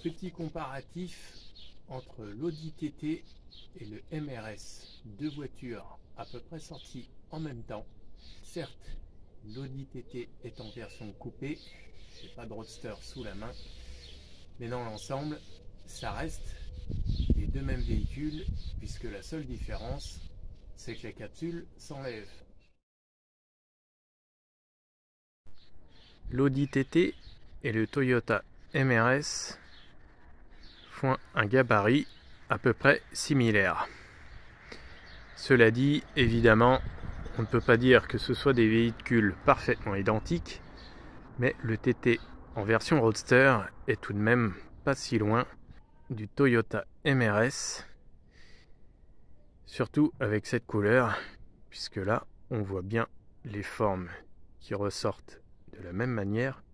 Petit comparatif entre l'Audi TT et le MRS, deux voitures à peu près sorties en même temps. Certes, l'Audi TT est en version coupée, j'ai pas de roadster sous la main, mais dans l'ensemble, ça reste les deux mêmes véhicules, puisque la seule différence, c'est que la capsule s'enlève. L'Audi TT et le Toyota MRS font un gabarit à peu près similaire. Cela dit, évidemment, on ne peut pas dire que ce soit des véhicules parfaitement identiques, mais le TT en version Roadster est tout de même pas si loin du Toyota MRS, surtout avec cette couleur, puisque là, on voit bien les formes qui ressortent de la même manière.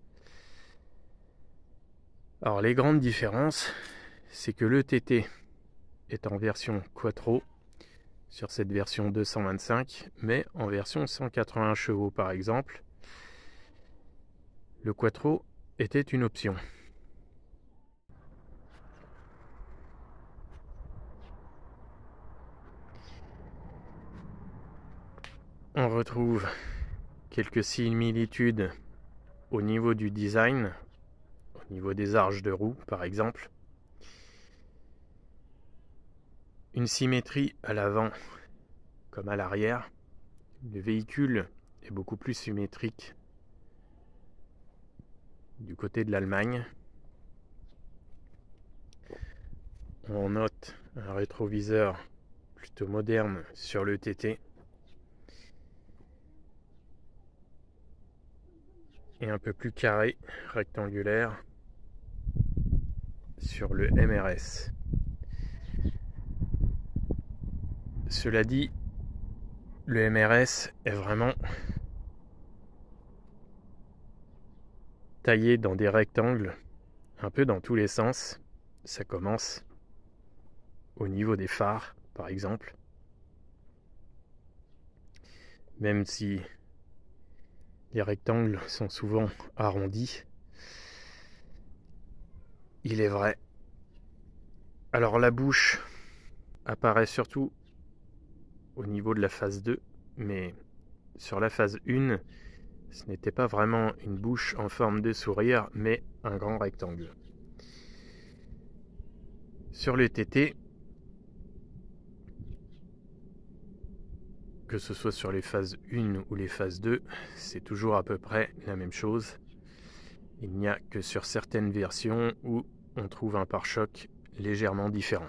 Alors les grandes différences, c'est que le TT est en version Quattro sur cette version 225, mais en version 180 chevaux par exemple. Le Quattro était une option. On retrouve quelques similitudes au niveau du design, au niveau des arches de roue par exemple. Une symétrie à l'avant comme à l'arrière. Le véhicule est beaucoup plus symétrique du côté de l'Allemagne. On note un rétroviseur plutôt moderne sur le TT et un peu plus carré, rectangulaire sur le MRS. Cela dit, le MRS est vraiment taillé dans des rectangles, un peu dans tous les sens. Ça commence au niveau des phares, par exemple. Même si les rectangles sont souvent arrondis, il est vrai. Alors la bouche apparaît surtout au niveau de la phase 2, mais sur la phase 1, ce n'était pas vraiment une bouche en forme de sourire, mais un grand rectangle. Sur le TT, que ce soit sur les phases 1 ou les phases 2, c'est toujours à peu près la même chose. Il n'y a que sur certaines versions où on trouve un pare-choc légèrement différent.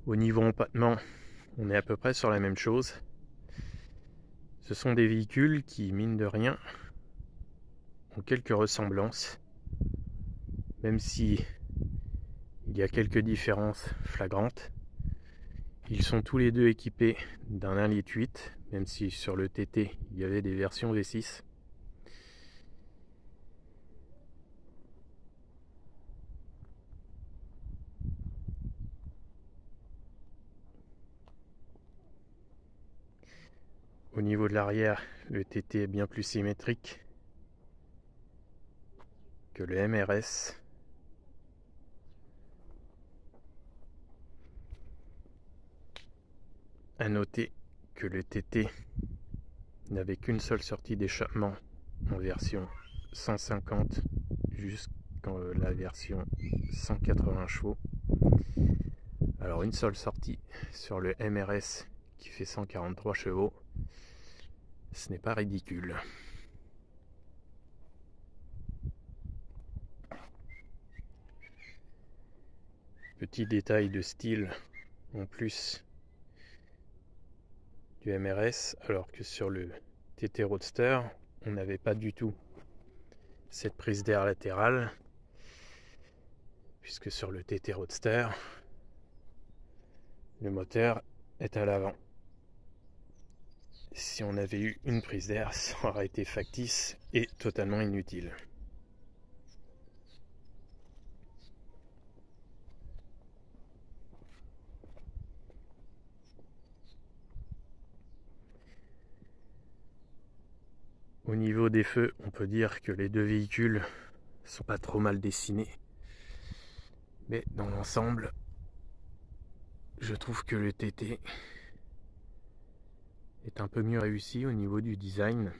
Au niveau empattement, on est à peu près sur la même chose. Ce sont des véhicules qui, mine de rien, ont quelques ressemblances, même si il y a quelques différences flagrantes. Ils sont tous les deux équipés d'un 1,8 litre, même si sur le TT il y avait des versions V6. Au niveau de l'arrière, le TT est bien plus symétrique que le MRS. À noter que le TT n'avait qu'une seule sortie d'échappement en version 150 jusqu'en la version 180 chevaux. Alors une seule sortie sur le MRS qui fait 143 chevaux, ce n'est pas ridicule. Petit détail de style en plus du MRS, alors que sur le TT Roadster, on n'avait pas du tout cette prise d'air latérale, puisque sur le TT Roadster, le moteur est à l'avant. Si on avait eu une prise d'air, ça aurait été factice et totalement inutile. Au niveau des feux, on peut dire que les deux véhicules sont pas trop mal dessinés. Mais dans l'ensemble, je trouve que le TT est un peu mieux réussi au niveau du design.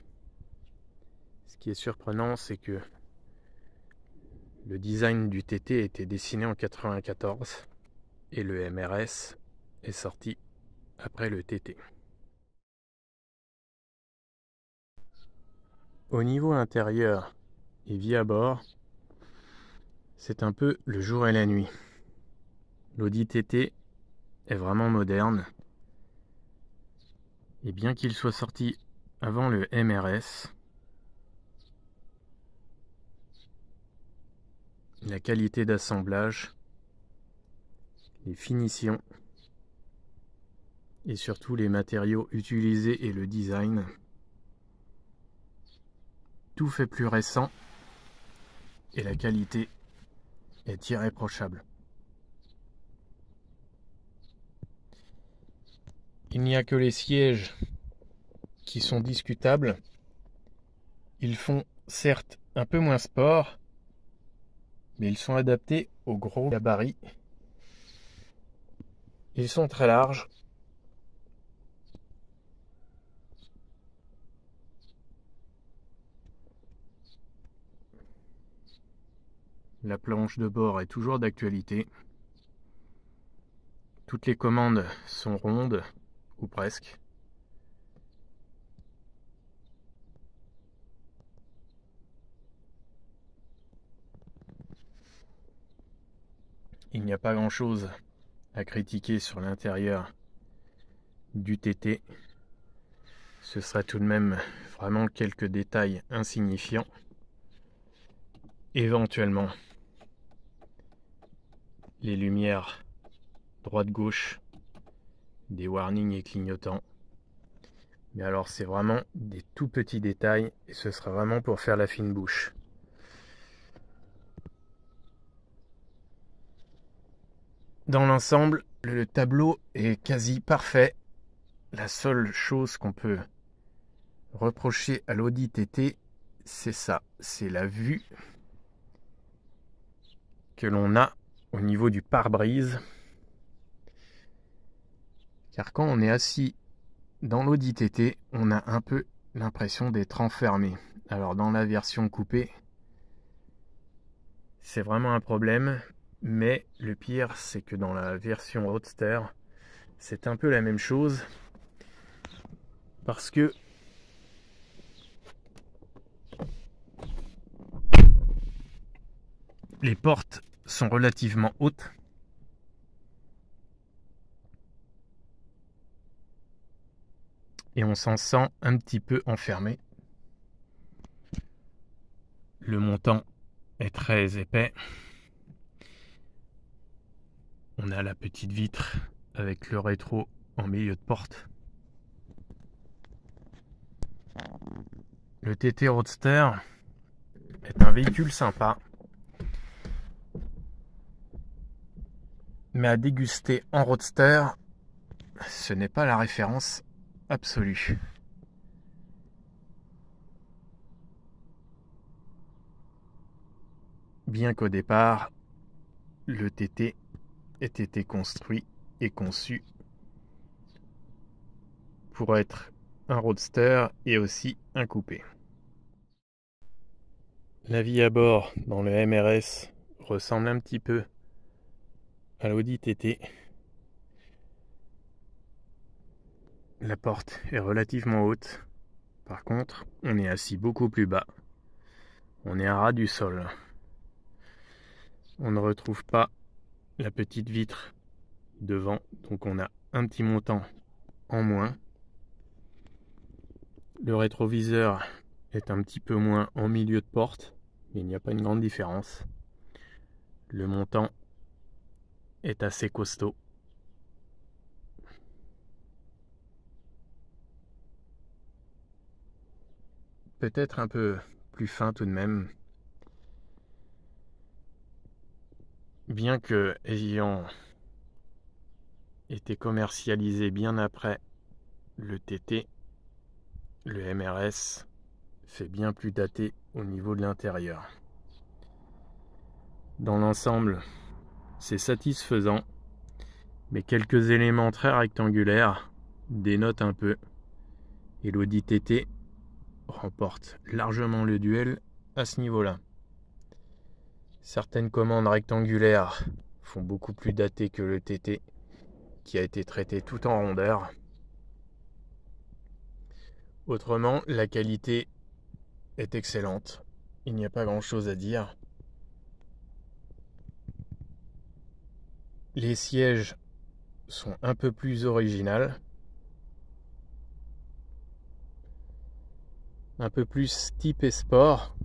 Ce qui est surprenant, c'est que le design du TT a été dessiné en 94 et le MRS est sorti après le TT. Au niveau intérieur et vie à bord, c'est un peu le jour et la nuit. L'Audi TT est vraiment moderne. Et bien qu'il soit sorti avant le MRS, la qualité d'assemblage, les finitions et surtout les matériaux utilisés et le design, tout fait plus récent et la qualité est irréprochable. Il n'y a que les sièges qui sont discutables. Ils font certes un peu moins sport, mais ils sont adaptés aux gros gabarits. Ils sont très larges. La planche de bord est toujours d'actualité. Toutes les commandes sont rondes, ou presque. Il n'y a pas grand-chose à critiquer sur l'intérieur du TT. Ce serait tout de même vraiment quelques détails insignifiants. Éventuellement, les lumières droite-gauche, des warnings et clignotants. Mais alors c'est vraiment des tout petits détails et ce sera vraiment pour faire la fine bouche. Dans l'ensemble, le tableau est quasi parfait. La seule chose qu'on peut reprocher à l'Audi TT, c'est ça, c'est la vue que l'on a au niveau du pare-brise. Car quand on est assis dans l'Audi TT, on a un peu l'impression d'être enfermé. Alors dans la version coupée, c'est vraiment un problème, mais le pire, c'est que dans la version Roadster, c'est un peu la même chose, parce que les portes sont relativement hautes. Et on s'en sent un petit peu enfermé. Le montant est très épais. On a la petite vitre avec le rétro en milieu de porte. Le TT Roadster est un véhicule sympa, mais à déguster en Roadster, ce n'est pas la référence absolue. Bien qu'au départ, le TT ait été construit et conçu pour être un Roadster et aussi un coupé. La vie à bord dans le MRS ressemble un petit peu à l'Audi TT. La porte est relativement haute. Par contre, on est assis beaucoup plus bas. On est à ras du sol. On ne retrouve pas la petite vitre devant, donc on a un petit montant en moins. Le rétroviseur est un petit peu moins en milieu de porte, mais il n'y a pas une grande différence. Le montant est assez costaud. Peut-être un peu plus fin tout de même. Bien que ayant été commercialisé bien après le TT, le MRS fait bien plus daté au niveau de l'intérieur. Dans l'ensemble, c'est satisfaisant, mais quelques éléments très rectangulaires dénotent un peu, et l'Audi TT remporte largement le duel à ce niveau-là. Certaines commandes rectangulaires font beaucoup plus daté que le TT, qui a été traité tout en rondeur. Autrement, la qualité est excellente. Il n'y a pas grand-chose à dire. Les sièges sont un peu plus originaux, un peu plus type sport.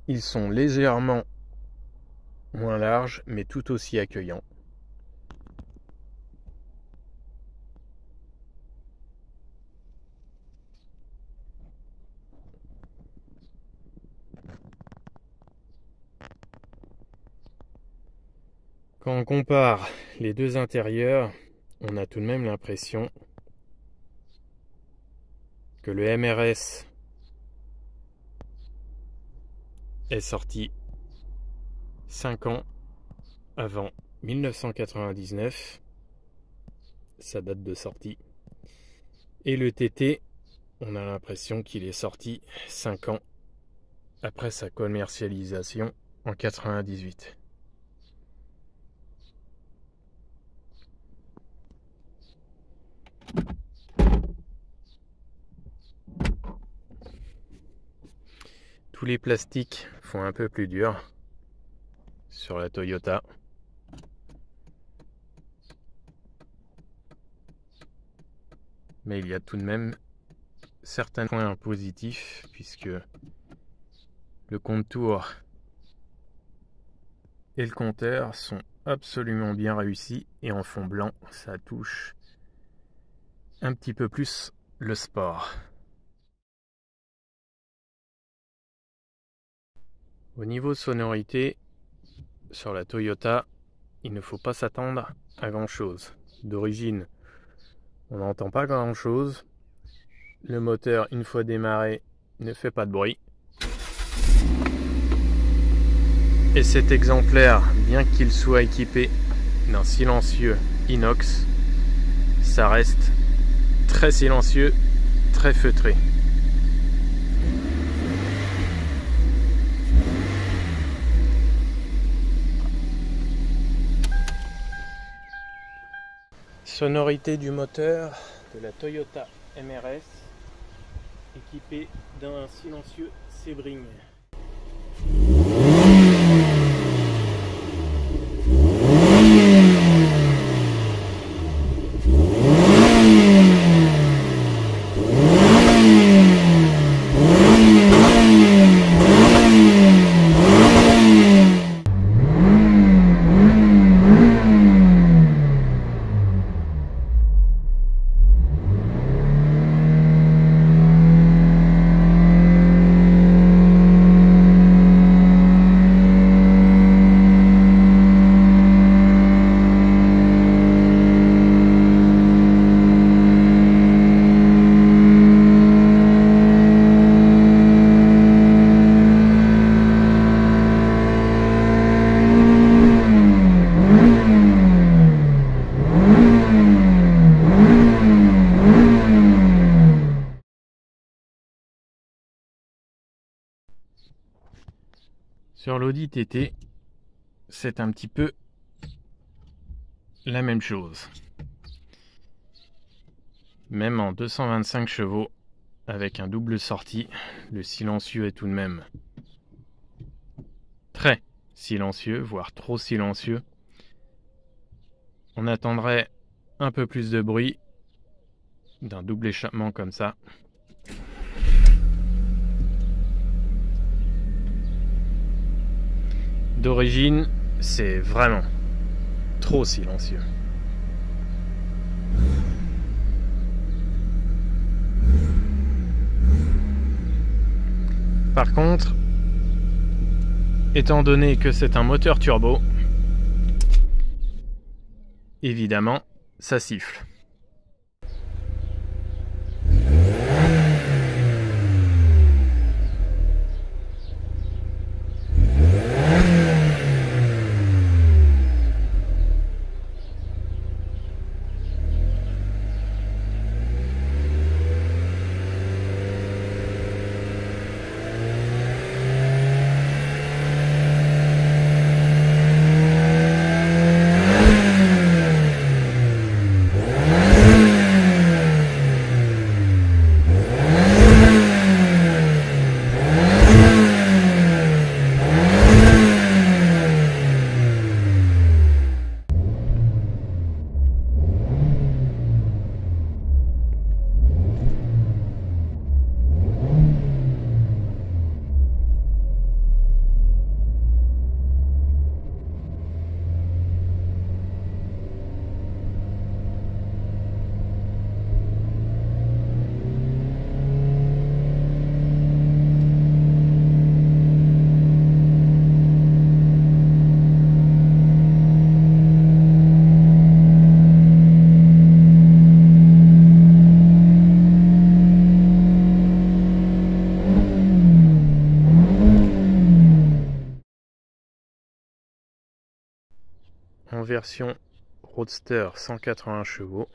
Ils sont légèrement moins larges, mais tout aussi accueillants. Quand on compare les deux intérieurs, on a tout de même l'impression que le MRS est sorti 5 ans avant 1999, sa date de sortie, et le TT, on a l'impression qu'il est sorti 5 ans après sa commercialisation en 1998. Tous les plastiques font un peu plus dur sur la Toyota. Mais il y a tout de même certains points positifs, puisque le contour et le compteur sont absolument bien réussis, et en fond blanc, ça touche un petit peu plus le sport. Au niveau sonorité, sur la Toyota, il ne faut pas s'attendre à grand chose. D'origine, on n'entend pas grand chose. Le moteur, une fois démarré, ne fait pas de bruit. Et cet exemplaire, bien qu'il soit équipé d'un silencieux inox, ça reste très silencieux, très feutré. Sonorité du moteur de la Toyota MRS, équipé d'un silencieux Sebring. Sur l'Audi TT, c'est un petit peu la même chose. Même en 225 chevaux, avec un double sortie, le silencieux est tout de même très silencieux, voire trop silencieux. On attendrait un peu plus de bruit d'un double échappement comme ça. D'origine, c'est vraiment trop silencieux. Par contre, étant donné que c'est un moteur turbo, évidemment, ça siffle. En version Roadster 180 chevaux,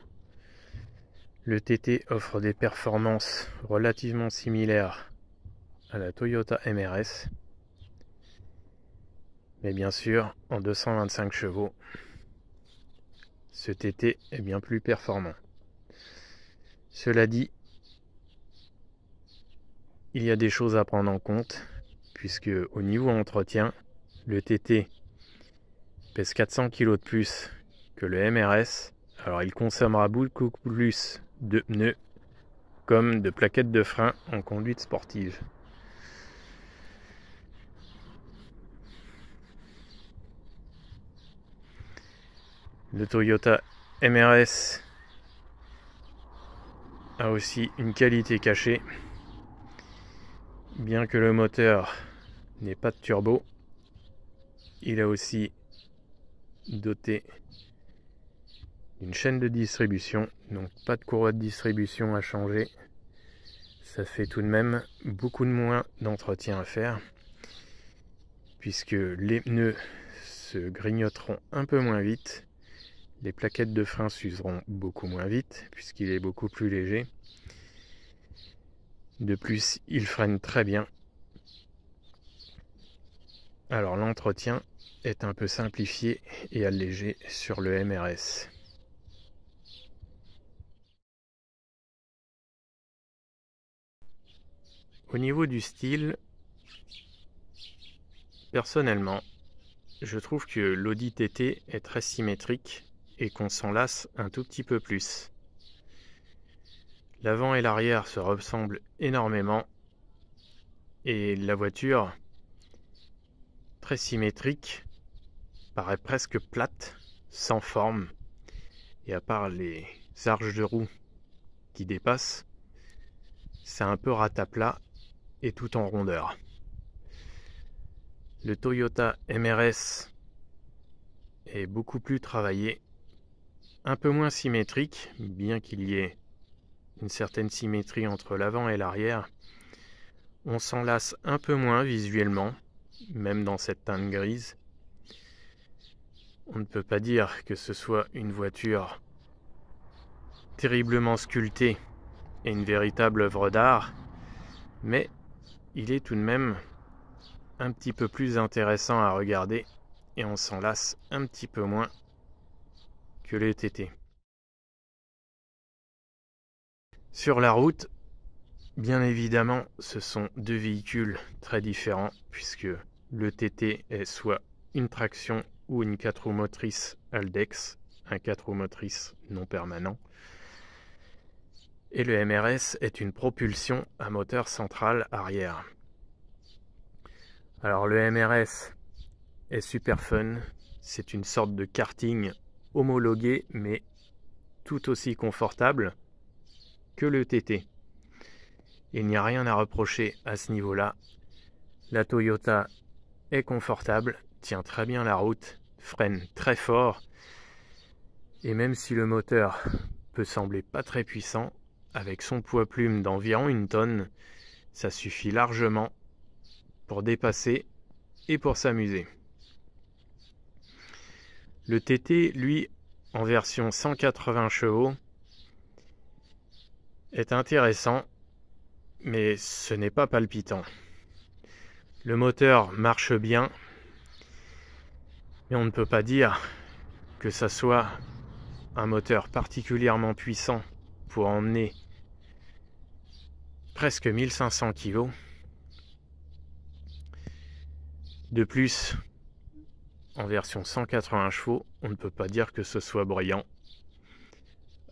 le TT offre des performances relativement similaires à la Toyota MRS, mais bien sûr en 225 chevaux, ce TT est bien plus performant. Cela dit, il y a des choses à prendre en compte, puisque au niveau entretien, le TT pèse 400 kg de plus que le MRS, alors il consommera beaucoup plus de pneus comme de plaquettes de frein en conduite sportive. Le Toyota MRS a aussi une qualité cachée. Bien que le moteur n'ait pas de turbo, il est aussi doté d'une chaîne de distribution, donc pas de courroie de distribution à changer. Ça fait tout de même beaucoup de moins d'entretien à faire, puisque les pneus se grignoteront un peu moins vite, les plaquettes de frein s'useront beaucoup moins vite, puisqu'il est beaucoup plus léger. De plus, il freine très bien. Alors l'entretien est un peu simplifié et allégé sur le MRS. Au niveau du style, personnellement, je trouve que l'Audi TT est très symétrique et qu'on s'en lasse un tout petit peu plus. L'avant et l'arrière se ressemblent énormément et la voiture, très symétrique, paraît presque plate, sans forme, et à part les arches de roue qui dépassent, c'est un peu rataplat et tout en rondeur. Le Toyota MRS est beaucoup plus travaillé, un peu moins symétrique, bien qu'il y ait une certaine symétrie entre l'avant et l'arrière. On s'en lasse un peu moins visuellement, même dans cette teinte grise. On ne peut pas dire que ce soit une voiture terriblement sculptée et une véritable œuvre d'art, mais il est tout de même un petit peu plus intéressant à regarder et on s'en lasse un petit peu moins que les TT. Sur la route, bien évidemment, ce sont deux véhicules très différents, puisque le TT est soit une traction ou une 4 roues motrices Haldex, un 4 roues motrices non permanent. Et le MRS est une propulsion à moteur central arrière. Alors le MRS est super fun, c'est une sorte de karting homologué, mais tout aussi confortable que le TT. Il n'y a rien à reprocher à ce niveau-là. La Toyota est confortable, tient très bien la route, freine très fort Et même si le moteur peut sembler pas très puissant, avec son poids plume d'environ 1 tonne, ça suffit largement pour dépasser et pour s'amuser. Le TT, lui, en version 180 chevaux, est intéressant, mais ce n'est pas palpitant. Le moteur marche bien, mais on ne peut pas dire que ça soit un moteur particulièrement puissant pour emmener presque 1500 kg. De plus, en version 180 chevaux, on ne peut pas dire que ce soit bruyant.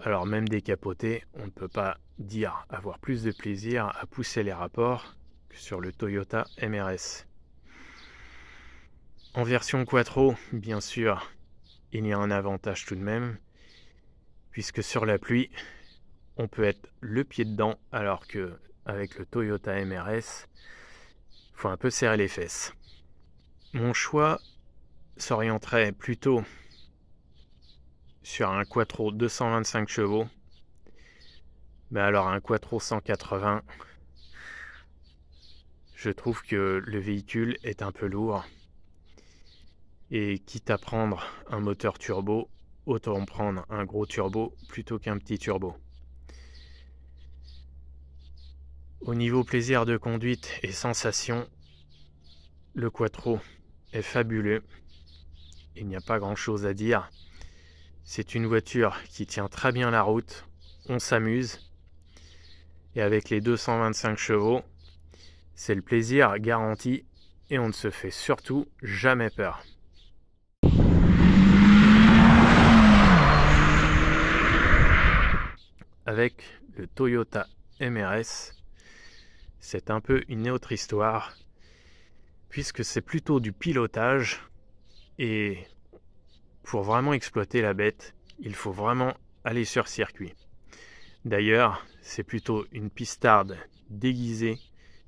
Alors même décapoté, on ne peut pas dire avoir plus de plaisir à pousser les rapports que sur le Toyota MRS. En version Quattro, bien sûr, il y a un avantage tout de même, puisque sur la pluie, on peut être le pied dedans, alors que avec le Toyota MRS, il faut un peu serrer les fesses. Mon choix s'orienterait plutôt sur un Quattro 225 chevaux, mais alors un Quattro 180, je trouve que le véhicule est un peu lourd, et quitte à prendre un moteur turbo, autant prendre un gros turbo plutôt qu'un petit turbo. Au niveau plaisir de conduite et sensation, le Quattro est fabuleux. Il n'y a pas grand chose à dire. C'est une voiture qui tient très bien la route, on s'amuse. Et avec les 225 chevaux, c'est le plaisir garanti et on ne se fait surtout jamais peur. Avec le Toyota MRS, c'est un peu une autre histoire, puisque c'est plutôt du pilotage, et pour vraiment exploiter la bête, il faut vraiment aller sur circuit. D'ailleurs, c'est plutôt une pistarde déguisée,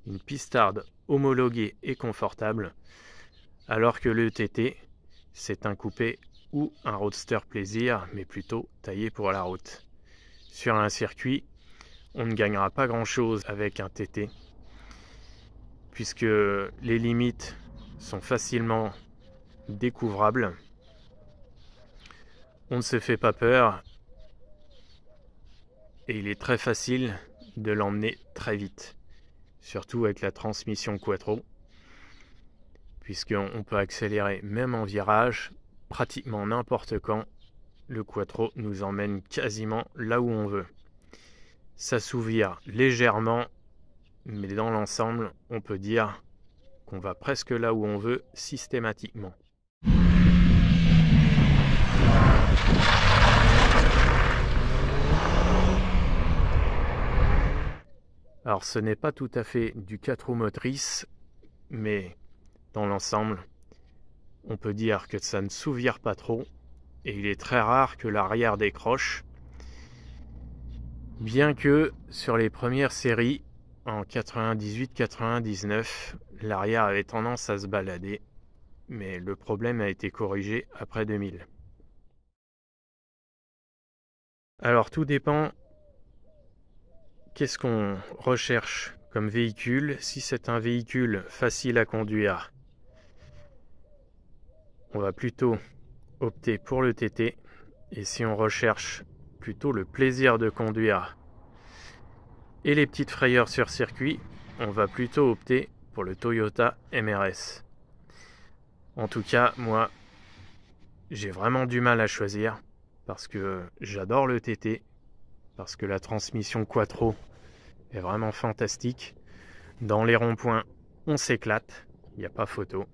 une pistarde homologuée et confortable, alors que le TT, c'est un coupé ou un roadster plaisir, mais plutôt taillé pour la route. Sur un circuit, on ne gagnera pas grand-chose avec un TT, puisque les limites sont facilement découvrables. On ne se fait pas peur et il est très facile de l'emmener très vite, surtout avec la transmission Quattro, puisqu'on peut accélérer même en virage, pratiquement n'importe quand. Le Quattro nous emmène quasiment là où on veut. S'assouvir légèrement, mais dans l'ensemble, on peut dire qu'on va presque là où on veut systématiquement. Alors ce n'est pas tout à fait du 4 roues motrices, mais dans l'ensemble, on peut dire que ça ne s'ouvre pas trop, et il est très rare que l'arrière décroche, bien que sur les premières séries, en 98-99, l'arrière avait tendance à se balader, mais le problème a été corrigé après 2000. Alors tout dépend qu'est-ce qu'on recherche comme véhicule. Si c'est un véhicule facile à conduire, on va plutôt opter pour le TT. Et si on recherche plutôt le plaisir de conduire et les petites frayeurs sur circuit, on va plutôt opter pour le Toyota MRS. En tout cas, moi, j'ai vraiment du mal à choisir parce que j'adore le TT, parce que la transmission Quattro est vraiment fantastique. Dans les ronds-points, on s'éclate, il n'y a pas photo.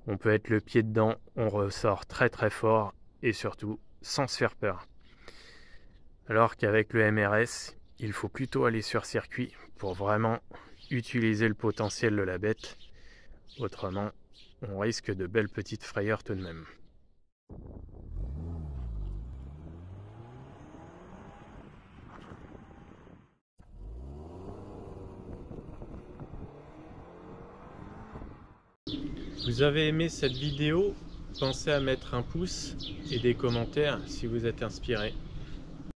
On peut être le pied dedans, on ressort très très fort et surtout sans se faire peur. Alors qu'avec le MRS, il faut plutôt aller sur circuit pour vraiment utiliser le potentiel de la bête. Autrement, on risque de belles petites frayeurs tout de même. Vous avez aimé cette vidéo? Pensez à mettre un pouce et des commentaires si vous êtes inspiré.